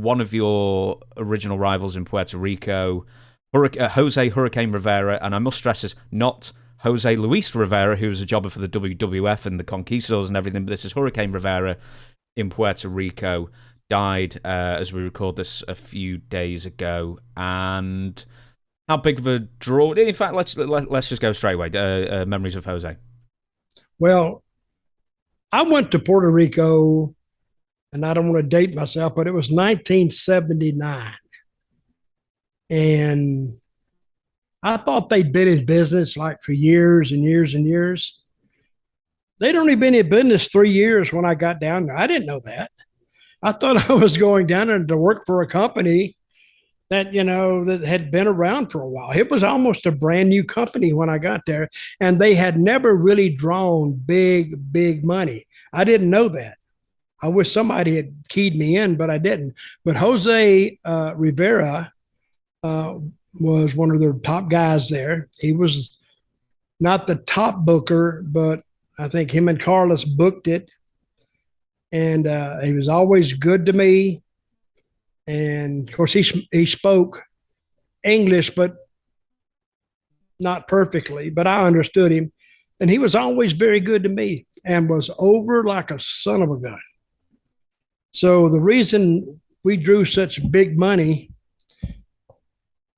one of your original rivals in Puerto Rico, Jose Hurricane Rivera, and I must stress this, not Jose Luis Rivera, who was a jobber for the WWF and the Conquistadors and everything, but this is Hurricane Rivera in Puerto Rico, died as we record this a few days ago. And how big of a draw? In fact, let's just go straight away. Memories of Jose. Well, I went to Puerto Rico, and I don't want to date myself, but it was 1979. And I thought they'd been in business like for years and years and years. They'd only been in business 3 years when I got down there. I didn't know that. I thought I was going down there to work for a company that, that had been around for a while. It was almost a brand new company when I got there, and they had never really drawn big money. I didn't know that. I wish somebody had keyed me in, but I didn't. But Jose Rivera was one of their top guys there. He was not the top booker, but I think him and Carlos booked it. And he was always good to me. And of course, he spoke English, but not perfectly, but I understood him. And he was always very good to me and was over like a son of a gun. So the reason we drew such big money,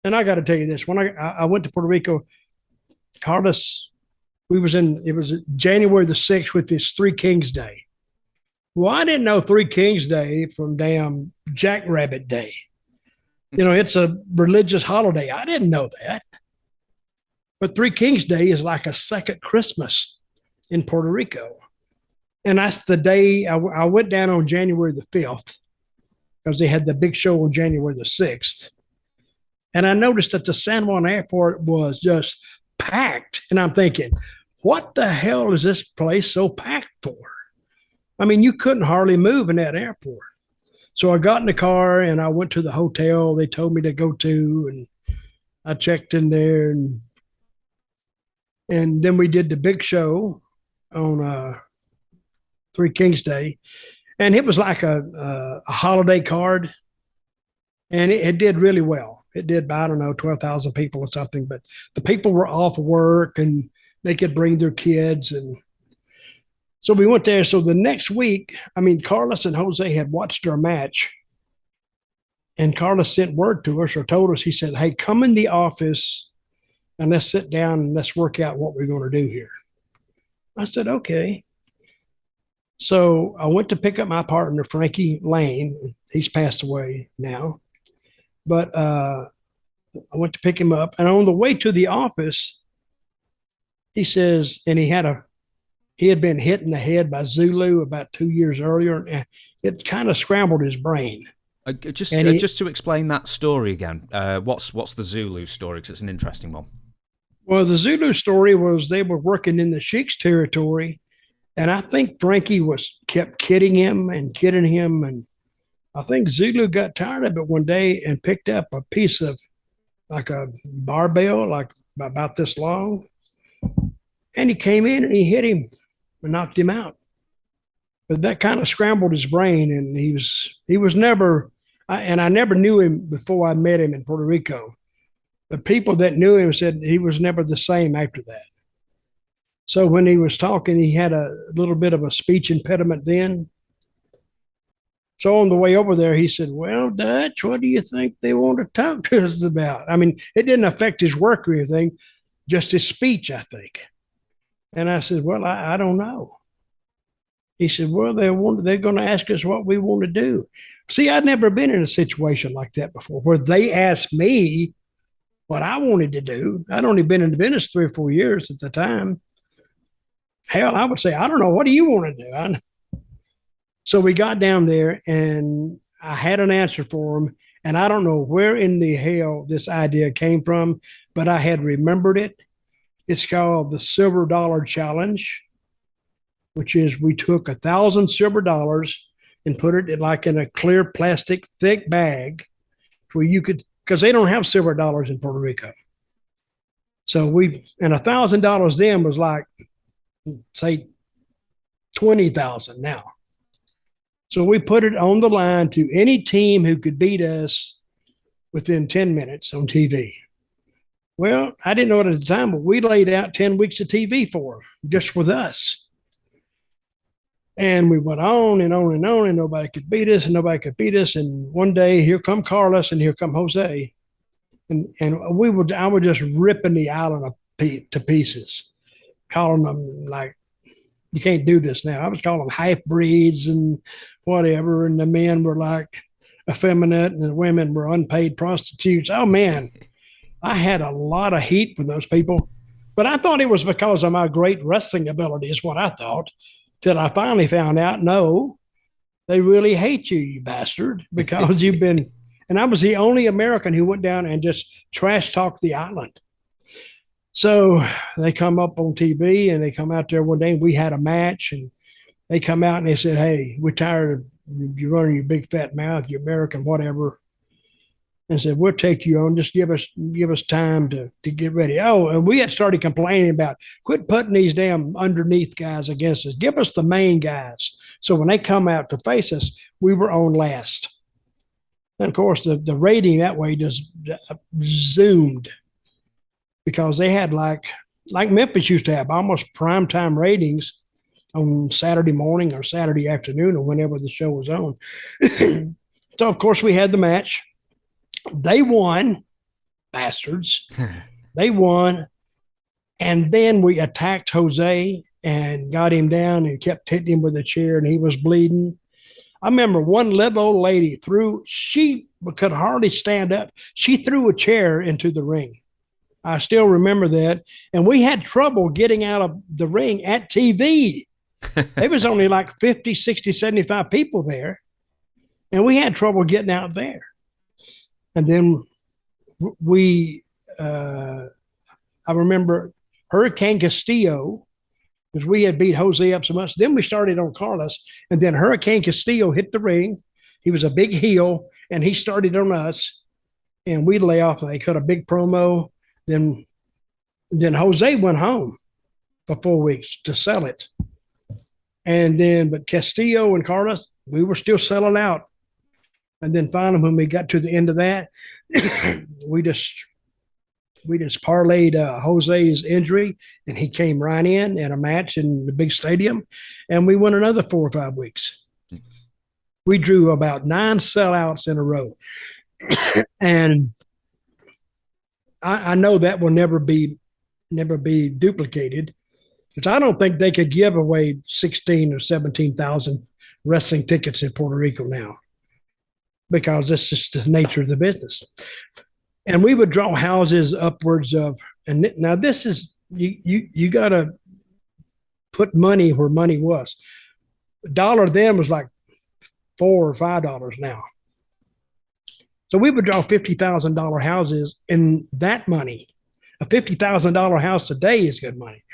and I got to tell you this, when I went to Puerto Rico, Carlos, it was January the 6th with this Three Kings Day. Well, I didn't know Three Kings Day from damn Jackrabbit Day. It's a religious holiday. I didn't know that. But Three Kings Day is like a second Christmas in Puerto Rico. And that's the day I went down on January the 5th because they had the big show on January the 6th. And I noticed that the San Juan airport was just packed. And I'm thinking, what the hell is this place so packed for? I mean, you couldn't hardly move in that airport. So I got in the car and I went to the hotel they told me to go to, and I checked in there, and then we did the big show on Three Kings Day, and it was like a holiday card, and it did really well. It did, I don't know, 12,000 people or something, but the people were off work and they could bring their kids, and so we went there. So the next week, Carlos and Jose had watched our match, and Carlos sent word to us or told us, he said, hey, come in the office and let's sit down and let's work out what we're going to do here. I said, okay. So I went to pick up my partner, Frankie Lane. He's passed away now. But I went to pick him up. And on the way to the office, he says, and he had been hit in the head by Zulu about 2 years earlier. And it kind of scrambled his brain. Just to explain that story again, what's the Zulu story? Because it's an interesting one. Well, the Zulu story was they were working in the Sheiks territory, and I think Frankie kept kidding him. And I think Zulu got tired of it one day and picked up a piece of like a barbell, like about this long. And he came in and he hit him and knocked him out. But that kind of scrambled his brain, and he was never, and I never knew him before I met him in Puerto Rico. The people that knew him said he was never the same after that. So when he was talking, he had a little bit of a speech impediment then. So on the way over there, he said, well, Dutch, what do you think they want to talk to us about? It didn't affect his work or anything, just his speech, I think. And I said, well, I don't know. He said, well, they're going to ask us what we want to do. See, I'd never been in a situation like that before, where they asked me what I wanted to do. I'd only been in the business 3 or 4 years at the time. Hell, I would say, I don't know. What do you want to do? So we got down there, and I had an answer for him. And I don't know where in the hell this idea came from, but I had remembered it. It's called the Silver Dollar Challenge, which is we took 1,000 silver dollars and put it in a clear plastic thick bag where you could, because they don't have silver dollars in Puerto Rico. So and $1,000 then was like, say, 20,000 now. So we put it on the line to any team who could beat us within 10 minutes on TV. Well, I didn't know it at the time, but we laid out 10 weeks of TV for them, just with us. And we went on and on and on, and nobody could beat us, and nobody could beat us. And one day, here come Carlos, and here come Jose, and I was just ripping the island to pieces, calling them like, you can't do this now. I was calling them half breeds and whatever, and the men were like effeminate, and the women were unpaid prostitutes. Oh man, I had a lot of heat with those people, but I thought it was because of my great wrestling ability, is what I thought. Till I finally found out, no, they really hate you, you bastard, because you've been, and I was the only American who went down and just trash talked the island. So they come up on TV and they come out there one day and we had a match, and they come out and they said, hey, we're tired of you running your big fat mouth, you American, whatever. And said, we'll take you on. Just give us time to get ready. Oh, and we had started complaining about quit putting these damn underneath guys against us. Give us the main guys. So when they come out to face us, we were on last. And of course, the rating that way just zoomed, because they had like Memphis used to have almost primetime ratings on Saturday morning or Saturday afternoon or whenever the show was on. So of course we had the match. They won, bastards. They won. And then we attacked Jose and got him down and kept hitting him with a chair, and he was bleeding. I remember one little old lady she could hardly stand up. She threw a chair into the ring. I still remember that. And we had trouble getting out of the ring at TV. There was only like 50, 60, 75 people there. And we had trouble getting out there. And then I remember Hurricane Castillo, because we had beat Jose up so much. Then we started on Carlos, and then Hurricane Castillo hit the ring. He was a big heel, and he started on us, and we lay off, and they cut a big promo. Then Jose went home for 4 weeks to sell it. But Castillo and Carlos, we were still selling out. And then finally, when we got to the end of that, we just parlayed Jose's injury, and he came right in a match in the big stadium, and we won another 4 or 5 weeks. We drew about 9 sellouts in a row. And I know that will never be duplicated, because I don't think they could give away 16 or 17,000 wrestling tickets in Puerto Rico now, because that's just the nature of the business. And we would draw houses upwards of, and now this is, you got to put money where money was. A dollar then was like $4 or $5 now. So we would draw $50,000 houses in that money. A $50,000 house today is good money.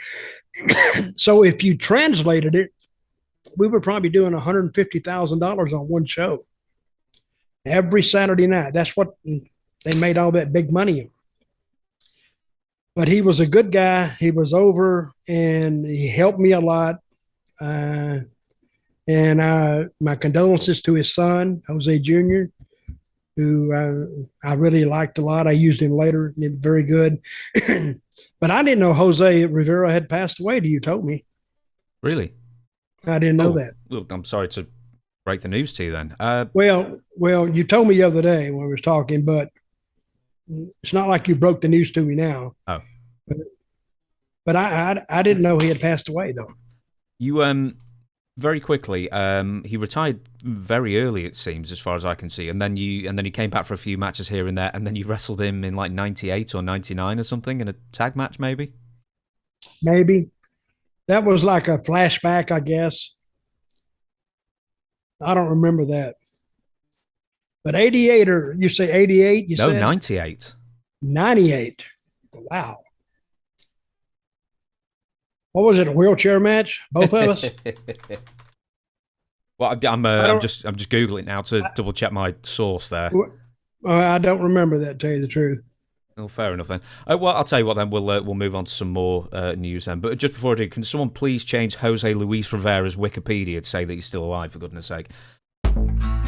So if you translated it, we were probably doing $150,000 on one show every Saturday night. That's what they made all that big money on. But he was a good guy. He was over, and he helped me a lot. My condolences to his son, Jose Jr., who I really liked a lot. I used him later. He was very good. But I didn't know Jose Rivera had passed away till you told me. Really? I didn't know that. Look, I'm sorry to break the news to you then. Well, you told me the other day when we were talking, but it's not like you broke the news to me now. Oh. But I didn't know he had passed away, though. You very quickly, he retired very early, it seems, as far as I can see, and then he came back for a few matches here and there, and then you wrestled him in like 98 or 99 or something in a tag match, maybe. That was like a flashback, I guess. I don't remember that. But 88, or you say 88? No, 98. 98. Wow. What was it? A wheelchair match? Both of us? Well, I'm just googling now to double check my source there. I don't remember that, to tell you the truth. Well, fair enough then. Well, I'll tell you what then. We'll move on to some more news then. But just before I do, can someone please change Jose Luis Rivera's Wikipedia to say that he's still alive, for goodness sake? you.